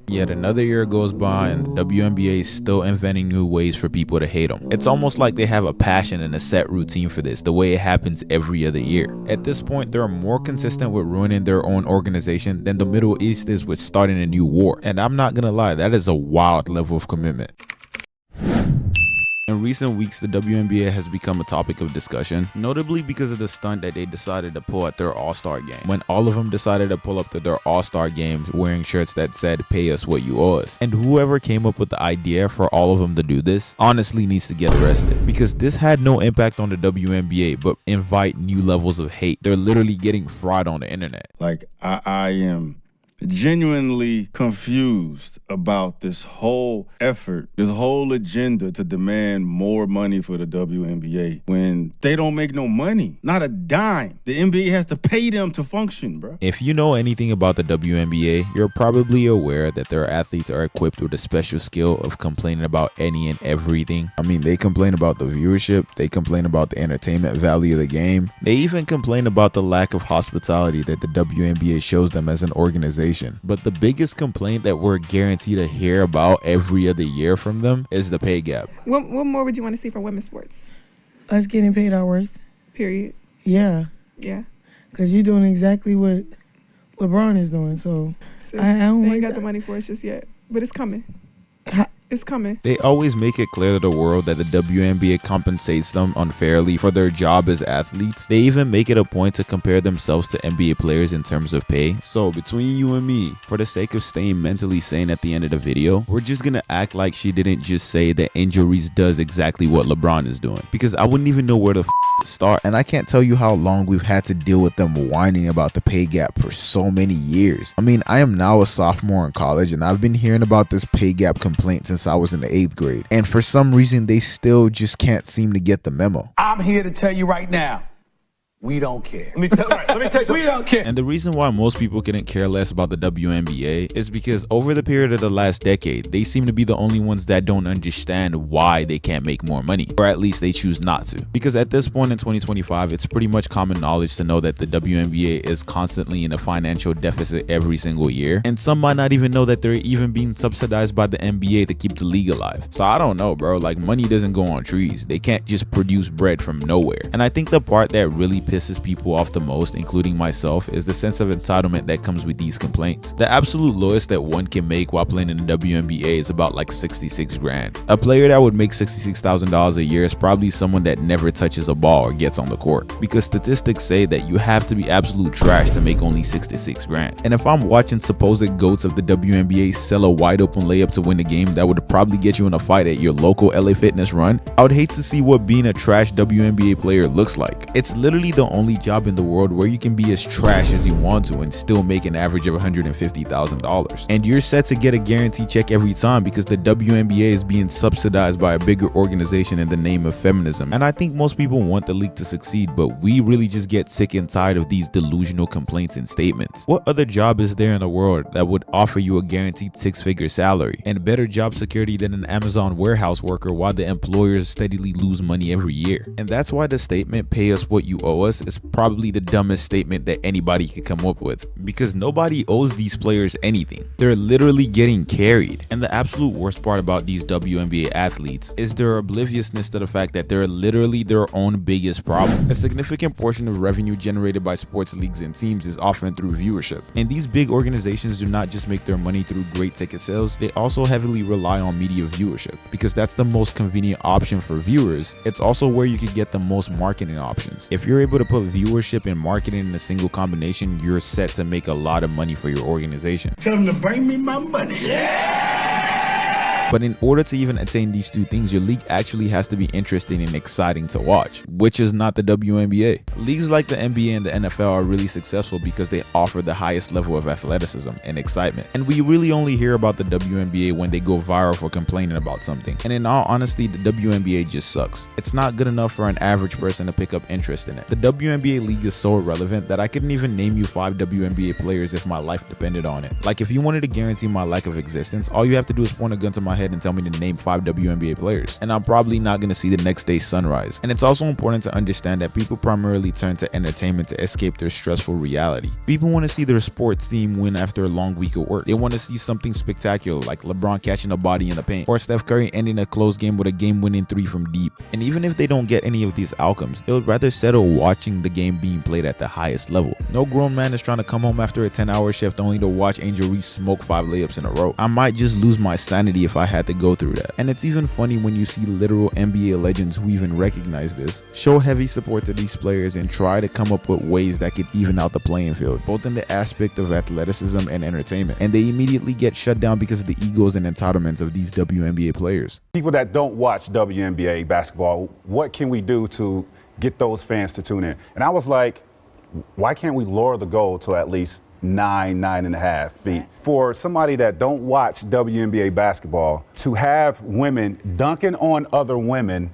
Yet another year goes by and the WNBA is still inventing new ways for people to hate them. It's almost like they have a passion and a set routine for this, the way it happens every other year. At this point, they're more consistent with ruining their own organization than the Middle East is with starting a new war. And I'm not gonna lie, that is a wild level of commitment. In recent weeks, the WNBA has become a topic of discussion, notably because of the stunt that they decided to pull at their All-Star game, when all of them decided to pull up to their All-Star games wearing shirts that said, "Pay us what you owe us." And whoever came up with the idea for all of them to do this honestly needs to get arrested, because this had no impact on the WNBA but invite new levels of hate. They're literally getting fried on the internet. Like, I am genuinely confused about this whole effort, this whole agenda to demand more money for the WNBA when they don't make no money, not a dime. The NBA has to pay them to function, bro. If you know anything about the WNBA, you're probably aware that their athletes are equipped with a special skill of complaining about any and everything. I mean, they complain about the viewership, they complain about the entertainment value of the game, they even complain about the lack of hospitality that the WNBA shows them as an organization. But the biggest complaint that we're guaranteed to hear about every other year from them is the pay gap. What more would you want to see for women's sports? Us getting paid our worth. Period. Yeah. Yeah. Because you're doing exactly what LeBron is doing. So Sis, I don't they like ain't got that. the money for us just yet. But it's coming. It's coming. They always make it clear to the world that the WNBA compensates them unfairly for their job as athletes. They even make it a point to compare themselves to NBA players in terms of pay. So between you and me, for the sake of staying mentally sane at the end of the video, we're just gonna act like she didn't just say that injuries does exactly what LeBron is doing, because I wouldn't even know where to start. And I can't tell you how long we've had to deal with them whining about the pay gap for so many years. I mean, I am now a sophomore in college and I've been hearing about this pay gap complaint since I was in the 8th grade. And for some reason, they still just can't seem to get the memo. I'm here to tell you right now, we don't care. Let me tell you We don't care. And the reason why most people couldn't care less about the WNBA is because over the period of the last decade, they seem to be the only ones that don't understand why they can't make more money, or at least they choose not to. Because at this point in 2025, it's pretty much common knowledge to know that the WNBA is constantly in a financial deficit every single year, and some might not even know that they're even being subsidized by the NBA to keep the league alive. So I don't know, bro, like money doesn't go on trees. They can't just produce bread from nowhere. And I think the part that really pisses people off the most, including myself, is the sense of entitlement that comes with these complaints. The absolute lowest that one can make while playing in the WNBA is about like 66 grand. A player that would make $66,000 a year is probably someone that never touches a ball or gets on the court, because statistics say that you have to be absolute trash to make only 66 grand. And if I'm watching supposed goats of the WNBA sell a wide open layup to win a game that would probably get you in a fight at your local LA Fitness run, I would hate to see what being a trash WNBA player looks like. It's literally the only job in the world where you can be as trash as you want to and still make an average of $150,000. And you're set to get a guaranteed check every time because the WNBA is being subsidized by a bigger organization in the name of feminism. And I think most people want the league to succeed, but we really just get sick and tired of these delusional complaints and statements. What other job is there in the world that would offer you a guaranteed 6-figure salary and better job security than an Amazon warehouse worker while the employers steadily lose money every year? And that's why the statement, "pay us what you owe us," is probably the dumbest statement that anybody could come up with, because nobody owes these players anything. They're literally getting carried. And the absolute worst part about these WNBA athletes is their obliviousness to the fact that they're literally their own biggest problem. A significant portion of revenue generated by sports leagues and teams is often through viewership. And these big organizations do not just make their money through great ticket sales, they also heavily rely on media viewership, because that's the most convenient option for viewers. It's also where you can get the most marketing options. If you're able to put viewership and marketing in a single combination, you're set to make a lot of money for your organization. Tell them to bring me my money. But in order to even attain these two things, your league actually has to be interesting and exciting to watch, which is not the WNBA. Leagues like the NBA and the NFL are really successful because they offer the highest level of athleticism and excitement. And we really only hear about the WNBA when they go viral for complaining about something. And in all honesty, the WNBA just sucks. It's not good enough for an average person to pick up interest in it. The WNBA league is so irrelevant that I couldn't even name you 5 WNBA players if my life depended on it. Like, if you wanted to guarantee my lack of existence, all you have to do is point a gun to my head and tell me to name 5 WNBA players, and I'm probably not going to see the next day's sunrise. And it's also important to understand that people primarily turn to entertainment to escape their stressful reality. People want to see their sports team win after a long week of work. They want to see something spectacular like LeBron catching a body in the paint, or Steph Curry ending a close game with a game-winning 3 from deep. And even if they don't get any of these outcomes, they would rather settle watching the game being played at the highest level. No grown man is trying to come home after a 10-hour shift only to watch Angel Reese smoke 5 layups in a row. I might just lose my sanity if I had to go through that. And it's even funny when you see literal NBA legends who even recognize this, show heavy support to these players, and try to come up with ways that could even out the playing field, both in the aspect of athleticism and entertainment. And they immediately get shut down because of the egos and entitlements of these WNBA players. People that don't watch WNBA basketball, what can we do to get those fans to tune in? And I was like, why can't we lower the goal to at least 9.5 feet? For somebody that don't watch WNBA basketball, to have women dunking on other women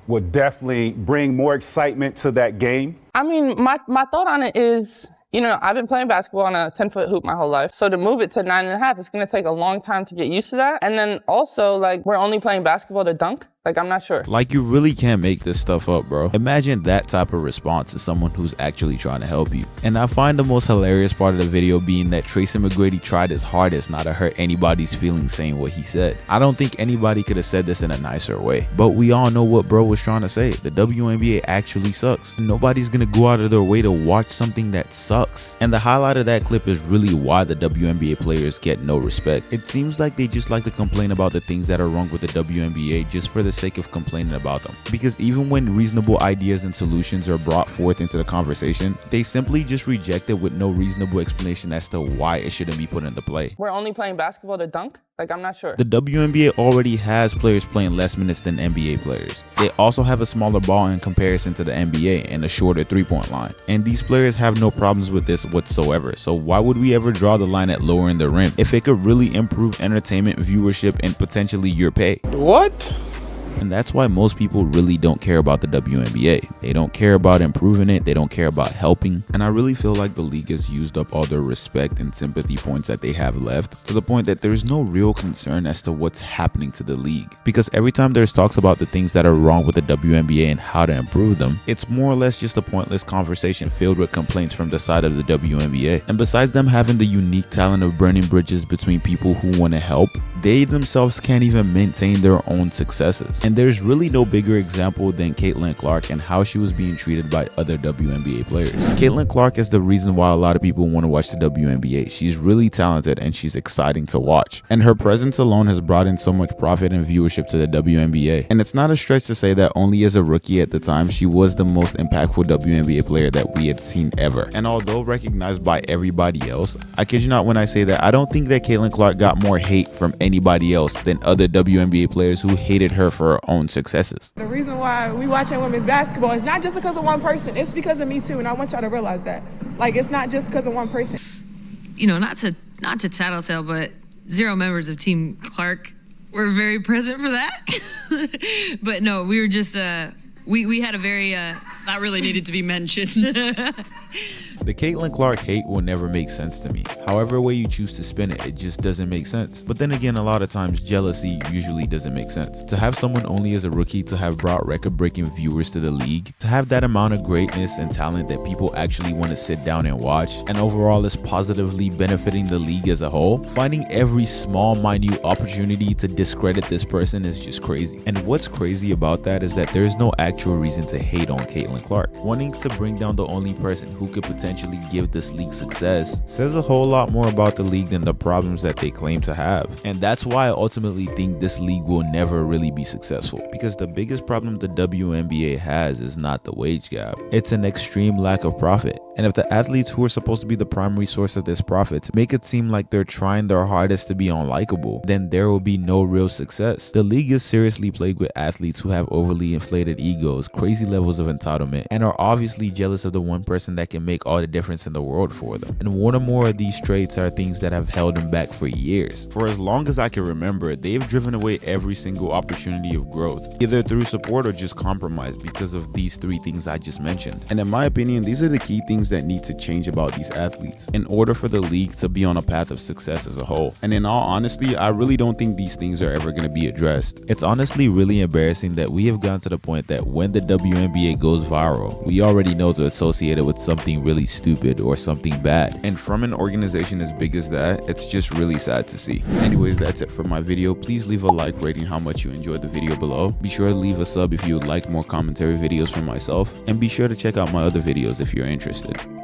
would definitely bring more excitement to that game. I mean, my thought on it is, you know, I've been playing basketball on a 10-foot hoop my whole life. So to move it to 9.5, it's going to take a long time to get used to that. And then also, like, we're only playing basketball to dunk. Like, I'm not sure. Like, you really can't make this stuff up, bro. Imagine that type of response to someone who's actually trying to help you. And I find the most hilarious part of the video being that Tracy McGrady tried his hardest not to hurt anybody's feelings saying what he said. I don't think anybody could have said this in a nicer way. But we all know what bro was trying to say. The WNBA actually sucks. And nobody's gonna go out of their way to watch something that sucks. And the highlight of that clip is really why the WNBA players get no respect. It seems like they just like to complain about the things that are wrong with the WNBA just for the sake of complaining about them, because even when reasonable ideas and solutions are brought forth into the conversation, they simply just reject it with no reasonable explanation as to why it shouldn't be put into play. We're only playing basketball to dunk? Like, I'm not sure. The WNBA already has players playing less minutes than NBA players. They also have a smaller ball in comparison to the NBA and a shorter three-point line. And these players have no problems with this whatsoever. So why would we ever draw the line at lowering the rim if it could really improve entertainment, viewership, and potentially your pay? What? And that's why most people really don't care about the WNBA. They don't care about improving it. They don't care about helping. And I really feel like the league has used up all their respect and sympathy points that they have left, to the point that there's no real concern as to what's happening to the league. Because every time there's talks about the things that are wrong with the WNBA and how to improve them, it's more or less just a pointless conversation filled with complaints from the side of the WNBA. And besides them having the unique talent of burning bridges between people who want to help, they themselves can't even maintain their own successes. And there's really no bigger example than Caitlin Clark and how she was being treated by other WNBA players. Caitlin Clark is the reason why a lot of people want to watch the WNBA. She's really talented and she's exciting to watch. And her presence alone has brought in so much profit and viewership to the WNBA. And it's not a stretch to say that only as a rookie at the time, she was the most impactful WNBA player that we had seen ever. And although recognized by everybody else, I kid you not when I say that I don't think that Caitlin Clark got more hate from anybody else than other WNBA players who hated her for her own successes. The reason why we watching women's basketball is not just because of one person. It's because of me too, and I want y'all to realize that. Like, it's not just because of one person. You know, not to tattletale, but 0 members of Team Clark were very present for that. But no, we were just we had a very that really needed to be mentioned. The Caitlin Clark hate will never make sense to me. However way you choose to spin it, it just doesn't make sense. But then again, a lot of times jealousy usually doesn't make sense. To have someone only as a rookie to have brought record-breaking viewers to the league, to have that amount of greatness and talent that people actually want to sit down and watch, and overall is positively benefiting the league as a whole, finding every small, minute opportunity to discredit this person is just crazy. And what's crazy about that is that there's no actual reason to hate on Caitlin Clark. Wanting to bring down the only person who could potentially give this league success says a whole lot more about the league than the problems that they claim to have. And that's why I ultimately think this league will never really be successful, because the biggest problem the WNBA has is not the wage gap. It's an extreme lack of profit. And if the athletes who are supposed to be the primary source of this profit make it seem like they're trying their hardest to be unlikable, then there will be no real success. The league is seriously plagued with athletes who have overly inflated egos, crazy levels of entitlement, entitlement and are obviously jealous of the one person that can make all the difference in the world for them. And one or more of these traits are things that have held them back for years. For as long as I can remember, they've driven away every single opportunity of growth, either through support or just compromise, because of these three things I just mentioned. And in my opinion, these are the key things that need to change about these athletes in order for the league to be on a path of success as a whole. And in all honesty, I really don't think these things are ever going to be addressed. It's honestly really embarrassing that we have gotten to the point that when the WNBA goes viral, we already know to associate it with something really stupid or something bad. And from an organization as big as that, it's just really sad to see. Anyways, that's it for my video. Please leave a like rating how much you enjoyed the video below. Be sure to leave a sub if you would like more commentary videos from myself, and be sure to check out my other videos if you're interested.